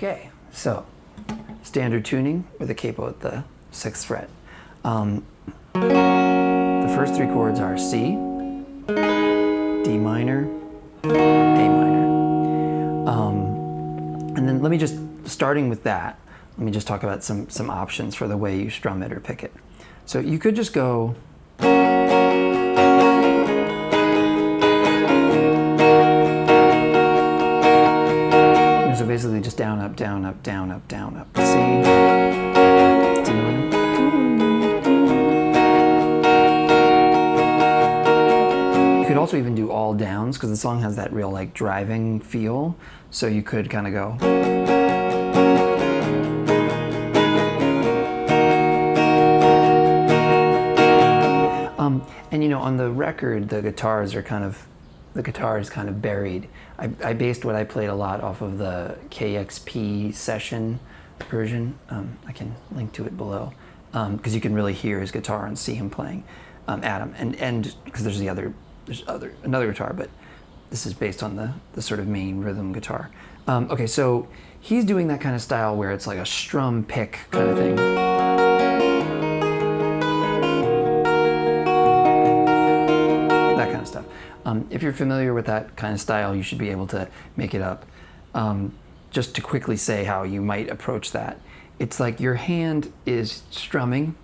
Okay, so standard tuning with a capo at the 6th fret. The first 3 chords are C, D minor, A minor. And then let me just, starting with that, let me just talk about some options for the way you strum it or pick it. So you could just go so basically just down, up, down, up, down, up, down, up. C, D minor. You could also even do all downs because the song has that real like driving feel. So you could kind of go. And you know, on the record, the guitar is kind of buried. I based what I played a lot off of the KXP session version. I can link to it below because you can really hear his guitar and see him playing Adam. And because there's another guitar, but this is based on the sort of main rhythm guitar. Okay, so he's doing that kind of style where it's like a strum pick kind of thing. Stuff. If you're familiar with that kind of style, you should be able to make it up. Just to quickly say how you might approach that. It's like your hand is strumming,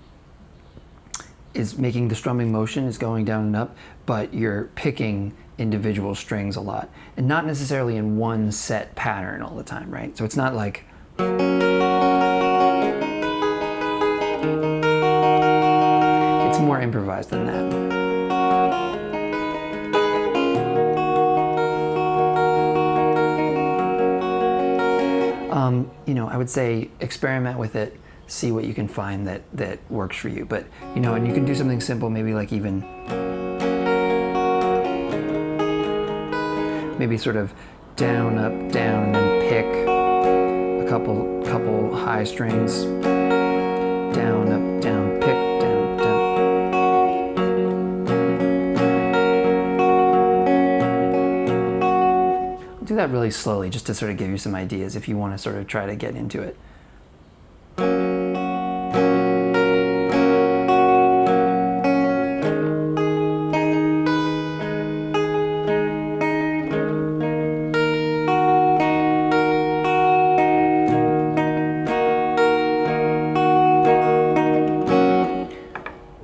is making the strumming motion, is going down and up, but you're picking individual strings a lot, and not necessarily in one set pattern all the time, right? So it's not like it's more improvised than that. You know, I would say experiment with it, see what you can find that works for you. But, you know, and you can do something simple, maybe like even, maybe sort of down, up, down, and then pick a couple high strings, down, up, down, pick, down, down. Do that really slowly just to sort of give you some ideas if you want to sort of try to get into it.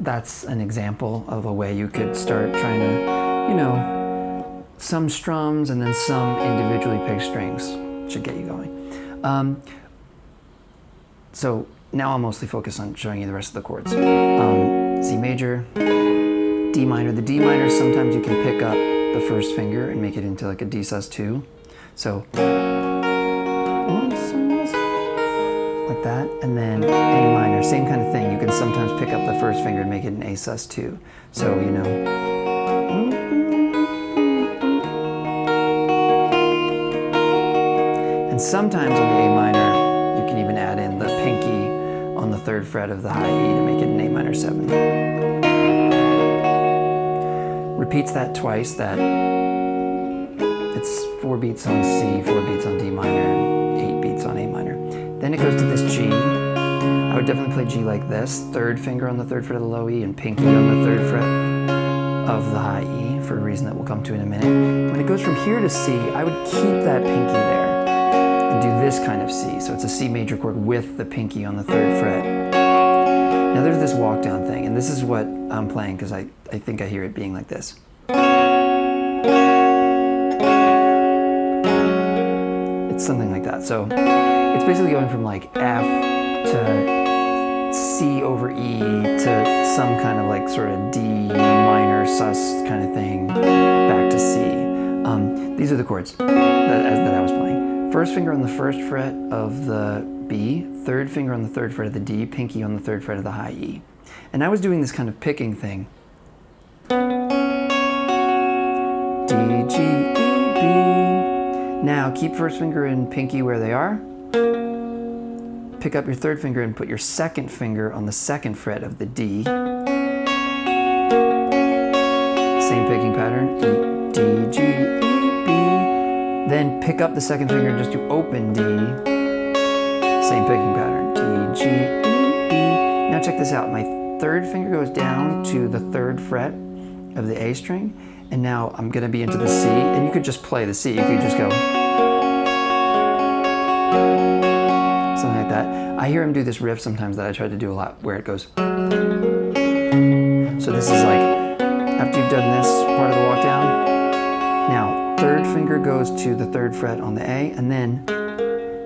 That's an example of a way you could start trying to, you know, some strums and then some individually picked strings should get you going. So now I'll mostly focus on showing you the rest of the chords. C major, D minor. The D minor, sometimes you can pick up the first finger and make it into like a D sus2. So like that, and then A minor, same kind of thing. You can sometimes pick up the first finger and make it an A sus2. So, you know. And sometimes on the A minor, you can even add in the pinky on the 3rd fret of the high E to make it an A minor 7. Repeats that twice, that it's 4 beats on C, 4 beats on D minor, and 8 beats on A minor. Then it goes to this G. I would definitely play G like this, 3rd finger on the 3rd fret of the low E and pinky on the 3rd fret of the high E for a reason that we'll come to in a minute. When it goes from here to C, I would keep that pinky there and do this kind of C. So it's a C major chord with the pinky on the 3rd fret. Now there's this walk down thing, and this is what I'm playing because I think I hear it being like this. It's something like that. So it's basically going from like F to C over E to some kind of like sort of D minor sus kind of thing back to C. These are the chords that I was playing. 1st finger on the 1st fret of the B, 3rd finger on the 3rd fret of the D, pinky on the 3rd fret of the high E. And I was doing this kind of picking thing. D, G, E, B. Now keep 1st finger and pinky where they are. Pick up your 3rd finger and put your 2nd finger on the 2nd fret of the D. Same picking pattern, E, D, G, E, B. Then pick up the 2nd finger and just do open D. this out. My third finger goes down to the third fret of the A string, and now I'm gonna be into the C, and you could just play the C. You could just go something like that. I hear him do this riff sometimes that I try to do a lot, where it goes. So this is like, after you've done this part of the walk down, now third finger goes to the third fret on the A, and then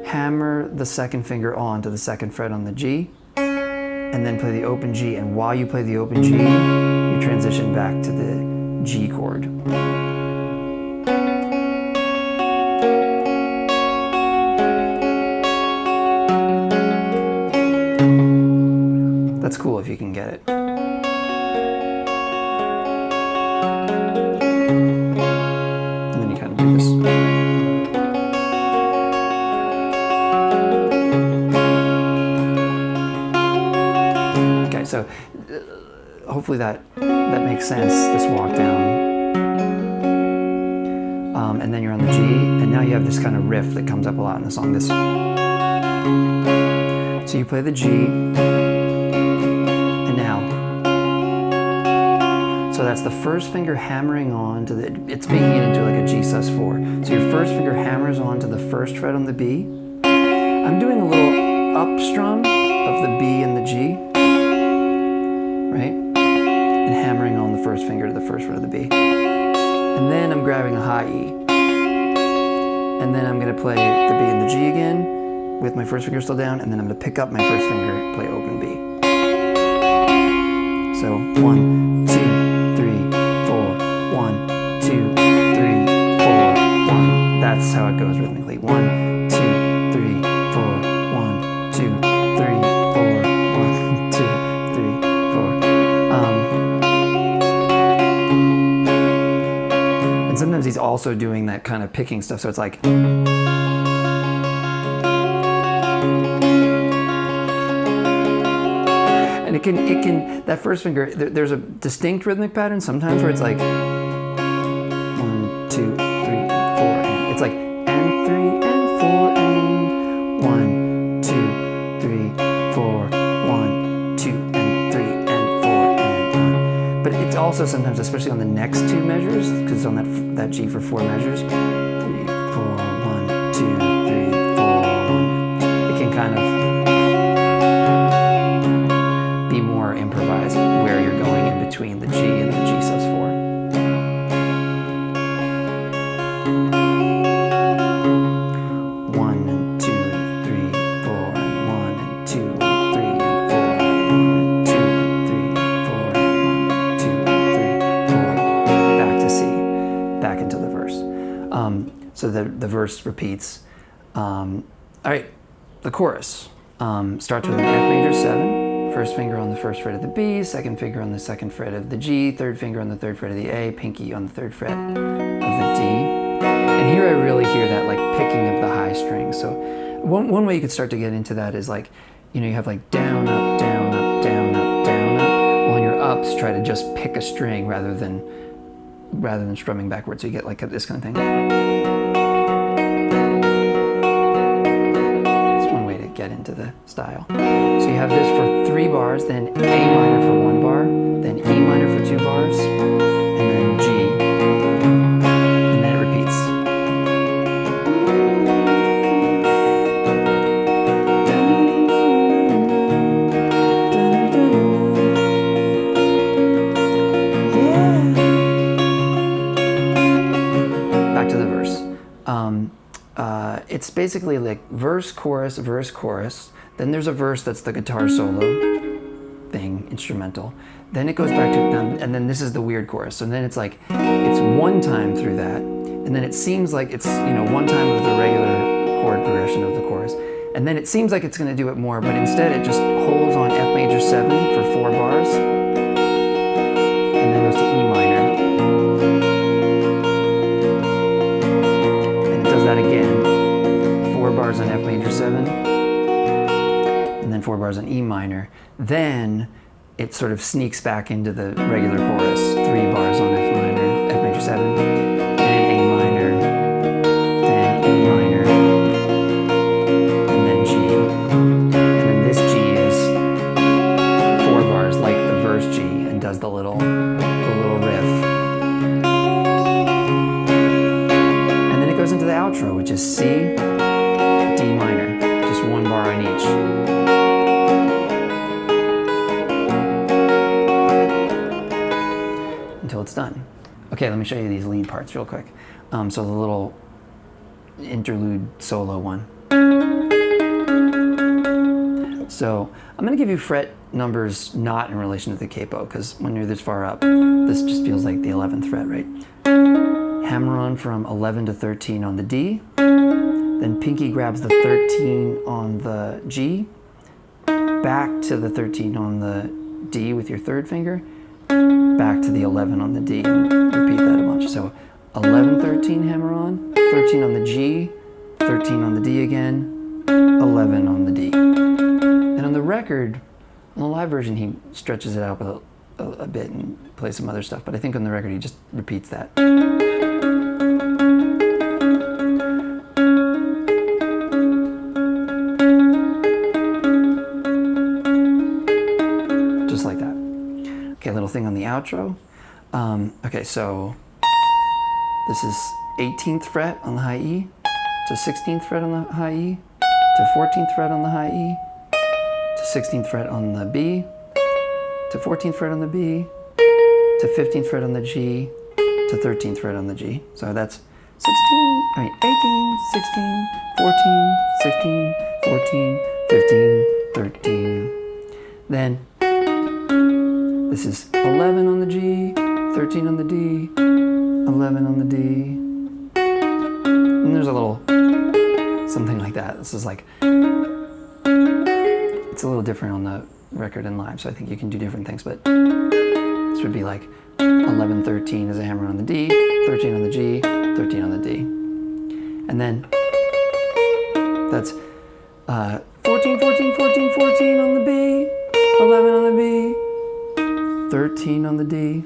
hammer the second finger on to the second fret on the G, and then play the open G, and while you play the open G, you transition back to the G chord. That's cool if you can get it. And then you kind of do this. Okay, so hopefully that makes sense, this walk down. And then you're on the G, and now you have this kind of riff that comes up a lot in the song. This. So you play the G, and now. So that's the first finger hammering on to the, it's making it into like a G sus4. So your first finger hammers on to the first fret on the B. I'm doing a little up strum of the B and the G, right? And hammering on the first finger to the first fret of the B. And then I'm grabbing a high E. And then I'm gonna play the B and the G again with my first finger still down, and then I'm gonna pick up my first finger, play open B. So 1, 2, 3, 4, 1, 2, 3, 4, 1. That's how it goes rhythmically. 1, 2, 3, 4, 1, 2, 3, 4, 1, 2, 3, 4. And sometimes he's also doing that kind of picking stuff, so it's like. And it can, that first finger, there's a distinct rhythmic pattern sometimes where it's like 1, 2, 3, 4, and it's like and 3 and 4 and 1, 2, 3, 4, 1, 2 and 3 and 4 and 1. But it's also sometimes, especially on the next two measures, because it's on that G for 4 measures, 3, 4, 1, 2, 3, 4, 1. It can kind of be more improvised where you're going in between the G and the G sus4. One and 2 and 3, 4 and 1 and 2 and 3 and 4 and 1 and 2 and 3 and 4 and 1 and 2 and 3, 4. Back to C, back into the verse. So the verse repeats. All right, the chorus starts with an F major 7. First finger on the first fret of the B, second finger on the second fret of the G, third finger on the third fret of the A, pinky on the third fret of the D. And here I really hear that like picking of the high string. So one way you could start to get into that is like, you know, you have like down, up, down, up, down, up, down, up. Well, on your ups, try to just pick a string rather than strumming backwards. So you get like this kind of thing. Get into the style. So you have this for 3 bars, then A minor for 1 bar, then E minor for 2 bars, and then G, and then it repeats. Back to the verse. It's basically like verse, chorus, then there's a verse that's the guitar solo thing, instrumental. Then it goes back to, and then this is the weird chorus. So then it's like, it's one time through that, and then it seems like it's, you know, one time of the regular chord progression of the chorus. And then it seems like it's gonna do it more, but instead it just holds on F major 7 for 4 bars, and then goes to E minor. And it does that again. 4 bars on F major 7, and then 4 bars on E minor. Then it sort of sneaks back into the regular chorus. 3 bars on F major 7, then A minor, then E minor, and then G. And then this G is 4 done. Okay, let me show you these lead parts real quick. So the little interlude solo one. So I'm going to give you fret numbers not in relation to the capo, because when you're this far up, this just feels like the 11th fret, right? Hammer on from 11 to 13 on the D, then pinky grabs the 13 on the G, back to the 13 on the D with your third finger, back to the 11 on the D, and repeat that a bunch. So 11, 13, hammer on, 13 on the G, 13 on the D again, 11 on the D. And on the record, on the live version, he stretches it out a bit and plays some other stuff, but I think on the record he just repeats that. Just like that. Okay, a little thing on the outro. Okay, so this is 18th fret on the high E, to 16th fret on the high E, to 14th fret on the high E, to 16th fret on the B, to 14th fret on the B, to 15th fret on the G, to 13th fret on the G. So that's 18, 16, 14, 16, 14, 15, 13. Then this is 11 on the G, 13 on the D, 11 on the D. And there's a little something like that. This is like, it's a little different on the record and live, so I think you can do different things, but this would be like 11, 13 is a hammer on the D, 13 on the G, 13 on the D. And then that's 14, 14, 14, 14 on the B, 11 on the B, 13 on the D.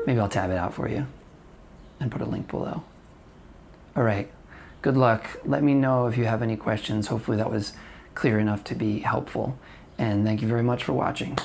Maybe I'll tab it out for you and put a link below. All right, good luck. Let me know if you have any questions. Hopefully that was clear enough to be helpful. And thank you very much for watching.